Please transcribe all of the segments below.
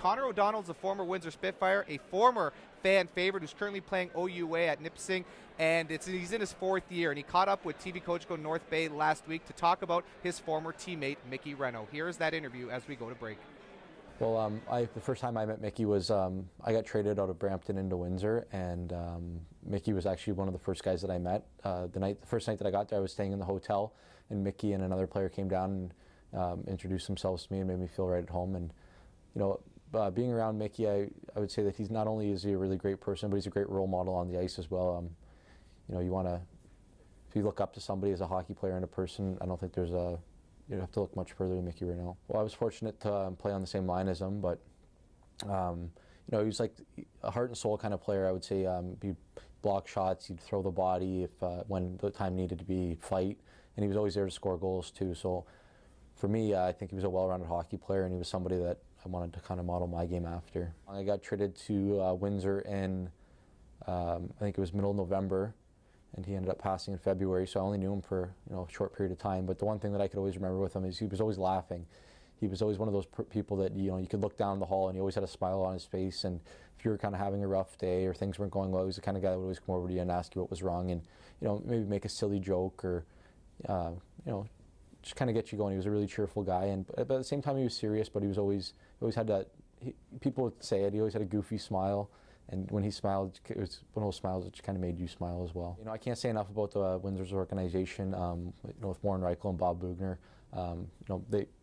Conor O'Donnell is a former Windsor Spitfire, a former fan favorite who's currently playing OUA at Nipissing, and he's in his 4th year, and he caught up with TV coach Go North Bay last week to talk about his former teammate, Mickey Renaud. Here is that interview as we go to break. Well, the first time I met Mickey was I got traded out of Brampton into Windsor, and Mickey was actually one of the first guys that I met. The first night that I got there, I was staying in the hotel, and Mickey and another player came down and introduced themselves to me and made me feel right at home. And you know, being around Mickey, I would say that he's not only is he a really great person, but he's a great role model on the ice as well. You know, if you look up to somebody as a hockey player and a person, I don't think there's a you have to look much further than Mickey Renaud. Well, I was fortunate to play on the same line as him, but you know, he was like a heart and soul kind of player. I would say he'd block shots, he'd throw the body if when the time needed to be, he'd fight, and he was always there to score goals too. So for me, I think he was a well-rounded hockey player, and he was somebody that I wanted to kind of model my game after. I got traded to Windsor in I think it was middle of November, and he ended up passing in February, so I only knew him for a short period of time. But the one thing that I could always remember with him is he was always laughing. He was always one of those people that you could look down the hall and he always had a smile on his face. And if you were kind of having a rough day or things weren't going well, he was the kind of guy that would always come over to you and ask you what was wrong, and maybe make a silly joke or just kind of get you going. He was a really cheerful guy, but at the same time he was serious. But he always had that. People would say it. He always had a goofy smile. And when he smiled, it was one of those smiles that just kind of made you smile as well. I can't say enough about the Windsor's organization. With Warren Reichel and Bob Bugner,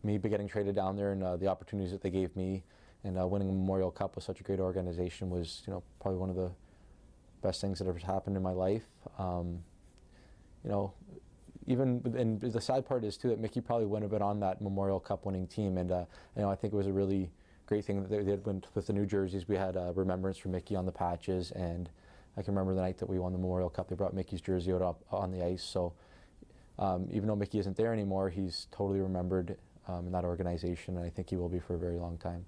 me getting traded down there and the opportunities that they gave me, and winning a Memorial Cup with such a great organization was, probably one of the best things that ever happened in my life. And the sad part is too that Mickey probably wouldn't have been on that Memorial Cup winning team, and I think it was a really great thing that they did with the new jerseys. We had a remembrance for Mickey on the patches, and I can remember the night that we won the Memorial Cup, they brought Mickey's jersey out on the ice. So even though Mickey isn't there anymore, he's totally remembered in that organization, and I think he will be for a very long time.